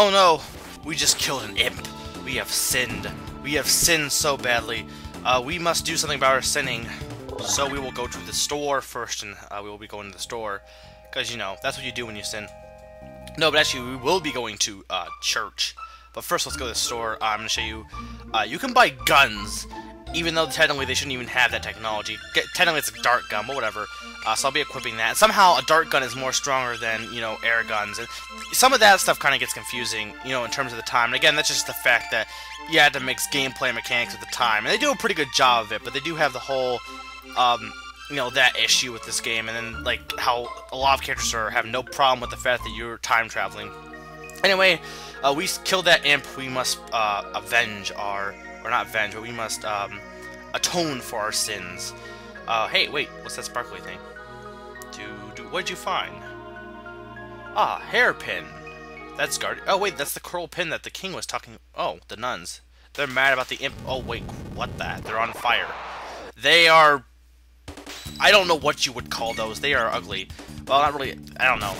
Oh no! We just killed an imp. We have sinned. We have sinned so badly. We must do something about our sinning. So we will go to the store first, and we will be going to the store. Because, you know, that's what you do when you sin. No, but actually, we will be going to church. But first, let's go to the store. I'm going to show you. You can buy guns, even though technically they shouldn't even have that technology. Technically, it's a dart gun, but whatever. So I'll be equipping that. Somehow, a dart gun is more stronger than, you know, air guns. And some of that stuff kind of gets confusing, you know, in terms of the time. And again, that's just the fact that you had to mix gameplay mechanics at the time. And they do a pretty good job of it, but they do have the whole, you know, that issue with this game. And then, like, how a lot of characters have no problem with the fact that you're time traveling. Anyway, we killed that imp. We must avenge our... Or not avenge, but we must atone for our sins. Hey, wait, what's that sparkly thing? What'd you find? Ah, hairpin. That's guard. Oh wait, that's the coral pin that the king was talking. Oh, the nuns. They're mad about the imp. Oh wait, what that? They're on fire. They are. I don't know what you would call those. They are ugly. Well, not really. I don't know.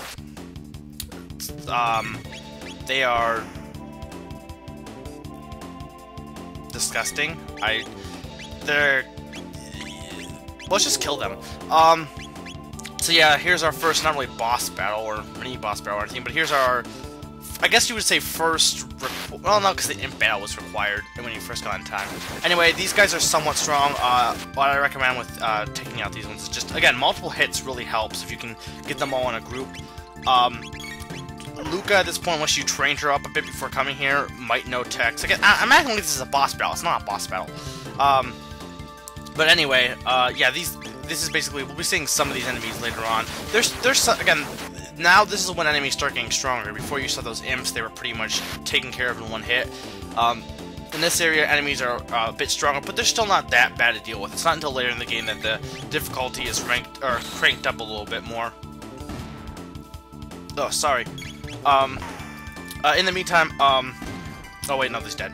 They are disgusting. They're. Let's just kill them. So yeah, here's our first, not really boss battle or mini boss battle or anything, but here's our, I guess you would say first, well no, because the imp battle was required when you first got in time. Anyway, these guys are somewhat strong. What I recommend with taking out these ones is just, again, multiple hits really helps if you can get them all in a group. Lucca, at this point, unless you trained her up a bit before coming here, might know text. Again, I'm acting like this is a boss battle. It's not a boss battle. But anyway, yeah, this is basically, we'll be seeing some of these enemies later on. Again, now this is when enemies start getting stronger. Before you saw those imps, they were pretty much taken care of in one hit. In this area, enemies are a bit stronger, but they're still not that bad to deal with. It's not until later in the game that the difficulty is cranked up a little bit more. Oh, sorry. In the meantime, oh wait, no, he's dead.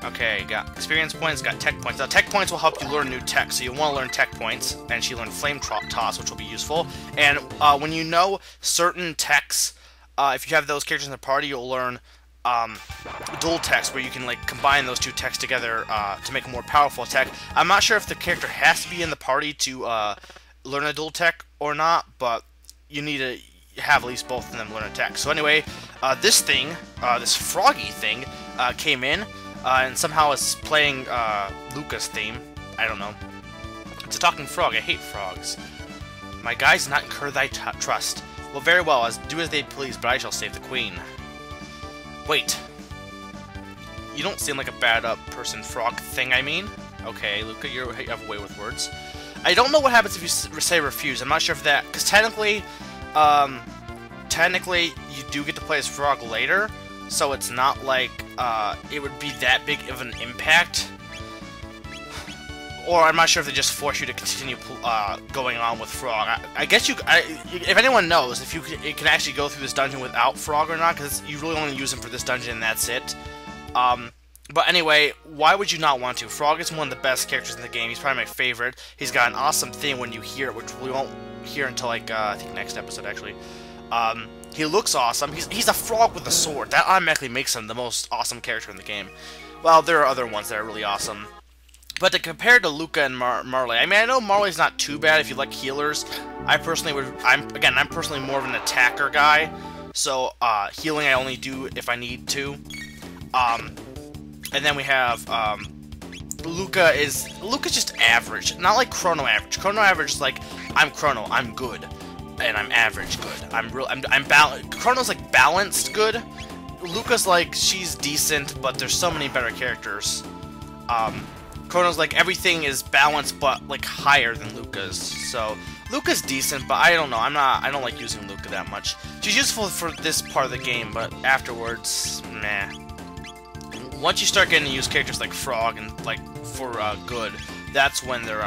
Okay, got experience points, got tech points. Now, tech points will help you learn new tech, so you want to learn tech points, and she learned flame toss, which will be useful. And when you know certain techs, if you have those characters in the party, you'll learn dual techs, where you can like combine those two techs together to make a more powerful tech. I'm not sure if the character has to be in the party to learn a dual tech or not, but you need to have at least both of them learn a tech. So anyway, this thing, this froggy thing, came in. And somehow it's playing Lucca's theme. I don't know. It's a talking frog. I hate frogs. My guys do not incur thy trust. Well, very well. Do as they please, but I shall save the queen. Wait. You don't seem like a bad person frog thing, I mean. Okay, Lucca, you have a way with words. I don't know what happens if you say refuse. I'm not sure if that... Because technically, you do get to play as frog later. So it's not like it would be that big of an impact. Or I'm not sure if they just force you to continue going on with Frog. I guess if anyone knows if you can actually go through this dungeon without Frog or not, because you really only use him for this dungeon and that's it. But anyway, why would you not want to? Frog is one of the best characters in the game. He's probably my favorite. He's got an awesome theme when you hear it, which we won't hear until like I think next episode actually. He looks awesome. He's a frog with a sword. That automatically makes him the most awesome character in the game. Well, there are other ones that are really awesome. But to compare to Lucca and Marle, I mean, I know Marle's not too bad if you like healers. I personally would. I'm personally more of an attacker guy. So healing I only do if I need to. And then we have Lucca's just average, not like Chrono average. Chrono average is like I'm Chrono, I'm good. And I'm average good. I'm balanced. Chrono's like balanced good. Lucca's like she's decent, but there's so many better characters. Chrono's like everything is balanced, but like higher than Lucca's. So Lucca's decent, but I don't know. I don't like using Lucca that much. She's useful for this part of the game, but afterwards, meh. Once you start getting to use characters like Frog and like for good, that's when they're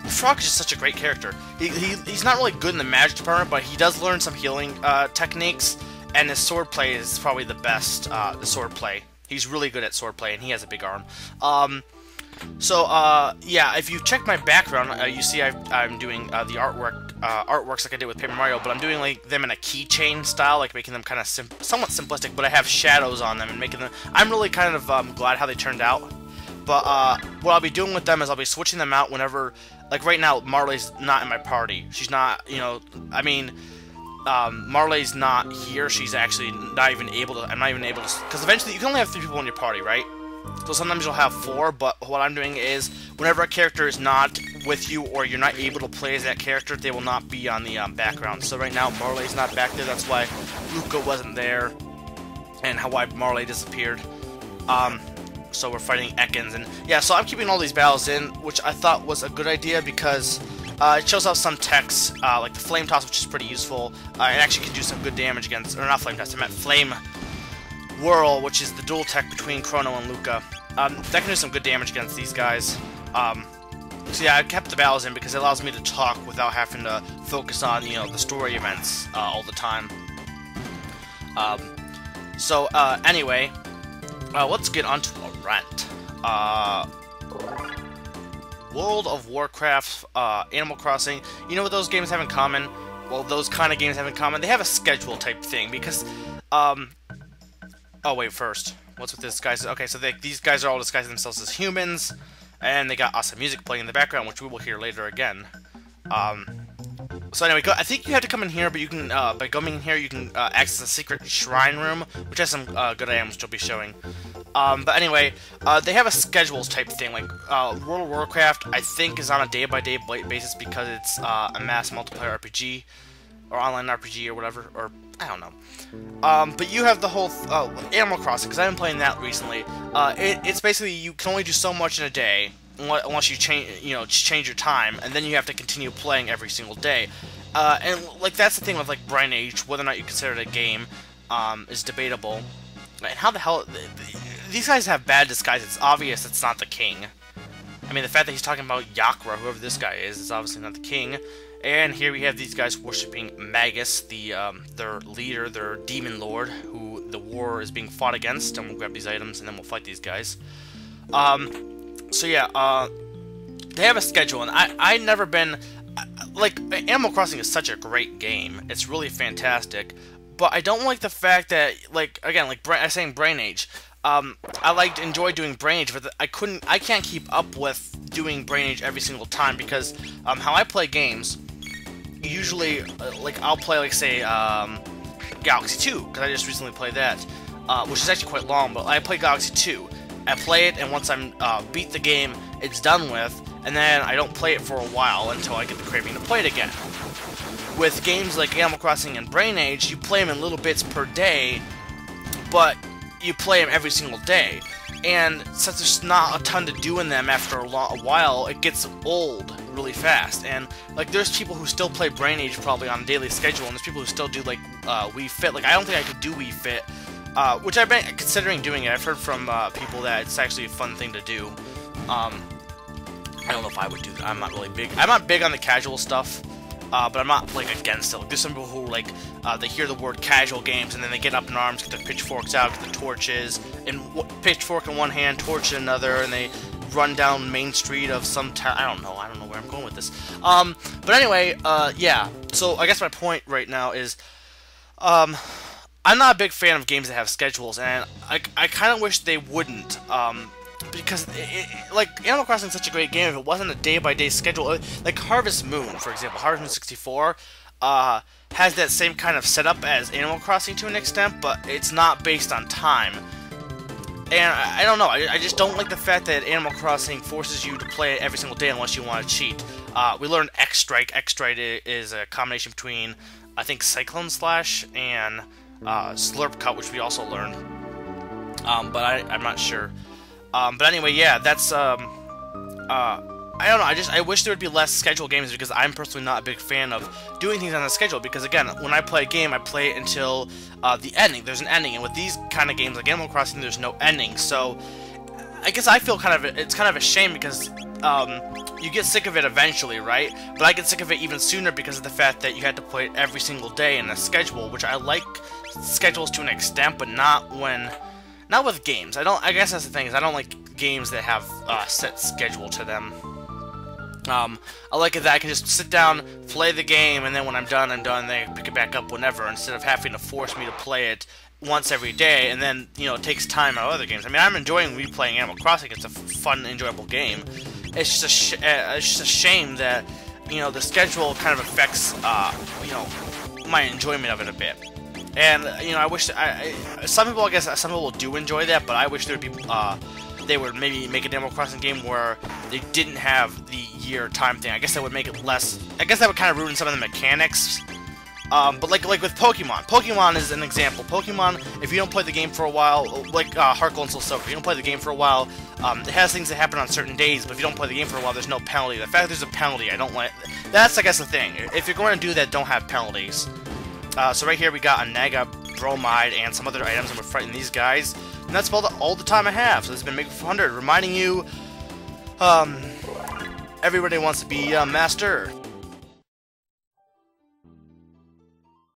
Frog is just such a great character. He's not really good in the magic department, but he does learn some healing techniques, and his swordplay is probably the best, the swordplay. He's really good at swordplay, and he has a big arm. Yeah, if you check my background, you see I'm doing the artwork artworks like I did with Paper Mario, but I'm doing like them in a keychain style, like making them kind of somewhat simplistic, but I have shadows on them and making them. I'm really kind of glad how they turned out. But what I'll be doing with them is I'll be switching them out whenever, like right now, Marle's not in my party. She's not, you know, I mean, Marle's not here. She's actually not even able to. I'm not even able to, because eventually you can only have 3 people in your party, right? So sometimes you'll have 4, but what I'm doing is, whenever a character is not with you or you're not able to play as that character, they will not be on the background. So right now, Marle's not back there, that's why Lucca wasn't there, and why Marle disappeared. So we're fighting Ekans, and yeah, so I'm keeping all these battles in, which I thought was a good idea, because it shows off some techs, like the Flame Toss, which is pretty useful. It actually can do some good damage against, or not Flame Toss, I meant Flame Whirl, which is the dual tech between Chrono and Lucca. That can do some good damage against these guys. So yeah, I kept the battles in because it allows me to talk without having to focus on, you know, the story events all the time. Anyway, let's get onto a rant. World of Warcraft, Animal Crossing, you know what those games have in common? Well, those kind of games have in common. They have a schedule type thing, because, oh wait, first, what's with this guys? Okay, so these guys are all disguising themselves as humans, and they got awesome music playing in the background, which we will hear later again. So anyway, I think you have to come in here, but you can, by going in here, you can access a secret shrine room, which has some good items, which I'll be showing. But anyway, they have a schedules type thing, like, World of Warcraft, I think, is on a day-by-day basis because it's a mass multiplayer RPG, or online RPG, or whatever, or, I don't know. But you have the whole, Animal Crossing, because I've been playing that recently. It's basically, you can only do so much in a day, unless you change your time, and then you have to continue playing every single day. And, like, that's the thing with, like, Brain Age, whether or not you consider it a game, is debatable. And how the hell... These guys have bad disguise. It's obvious it's not the king. I mean, the fact that he's talking about Yakra, whoever this guy is obviously not the king. And here we have these guys worshipping Magus, their leader, their demon lord, who the war is being fought against. And we'll grab these items, and then we'll fight these guys. So yeah, they have a schedule, and I've never been... Like, Animal Crossing is such a great game. It's really fantastic. But I don't like the fact that, like, again, like I was saying, Brain Age. I enjoy doing Brain Age, but I can't keep up with doing Brain Age every single time, because how I play games, usually, like, I'll play, like, say, Galaxy 2, because I just recently played that, which is actually quite long, but I play Galaxy 2. I play it, and once I'm beat the game, it's done with, and then I don't play it for a while until I get the craving to play it again. With games like Animal Crossing and Brain Age, you play them in little bits per day, but you play them every single day. And since there's not a ton to do in them after a while, it gets old really fast. And, like, there's people who still play Brain Age probably on a daily schedule, and there's people who still do, like, Wii Fit. Like, I don't think I could do Wii Fit, which I've been considering doing it. I've heard from people that it's actually a fun thing to do. I don't know if I would do that. I'm not really big. I'm not big on the casual stuff. But I'm not, like, against it. Like, there's some people who, like, they hear the word casual games, and then they get up in arms, get their pitchforks out, get the torches, and pitchfork in one hand, torch in another, and they run down Main Street of some town. I don't know where I'm going with this. But anyway, yeah. So, I guess my point right now is, I'm not a big fan of games that have schedules, and I kind of wish they wouldn't, because, like, Animal Crossing is such a great game. If it wasn't a day-by-day schedule, like Harvest Moon, for example, Harvest Moon 64, has that same kind of setup as Animal Crossing to an extent, but it's not based on time. And I don't know, I just don't like the fact that Animal Crossing forces you to play it every single day unless you want to cheat. We learned X-Strike. X-Strike is a combination between, I think, Cyclone Slash and Slurp Cut, which we also learned. But I'm not sure. But anyway, yeah, that's, I don't know, I wish there would be less scheduled games, because I'm personally not a big fan of doing things on the schedule, because, again, when I play a game, I play it until, the ending. There's an ending, and with these kind of games, like Animal Crossing, there's no ending, so, I guess I feel it's kind of a shame, because, you get sick of it eventually, right? But I get sick of it even sooner because of the fact that you had to play it every single day in a schedule, which I like schedules to an extent, but not with games. I guess that's the thing, is I don't like games that have a set schedule to them. I like it that I can just sit down, play the game, and then when I'm done, then I can pick it back up whenever, instead of having to force me to play it once every day, and then, you know, it takes time out of other games. I mean, I'm enjoying replaying Animal Crossing. It's a fun, enjoyable game. It's just a shame that, you know, the schedule kind of affects, you know, my enjoyment of it a bit. And, you know, I wish, some people do enjoy that, but I wish there would be, they would maybe make an Animal Crossing game where they didn't have the year time thing. I guess that would make it less, I guess that would kind of ruin some of the mechanics. But like with Pokemon is an example. Pokemon, if you don't play the game for a while, like Heart Gold and Soul Silver, if you don't play the game for a while, it has things that happen on certain days, but if you don't play the game for a while, there's no penalty. The fact that there's a penalty, I don't like. That's, I guess, the thing. If you're going to do that, don't have penalties. So right here we got a Naga Bromide and some other items, and we're fighting these guys. And that's about all the time I have. So this has been Make400, reminding you, everybody wants to be a master.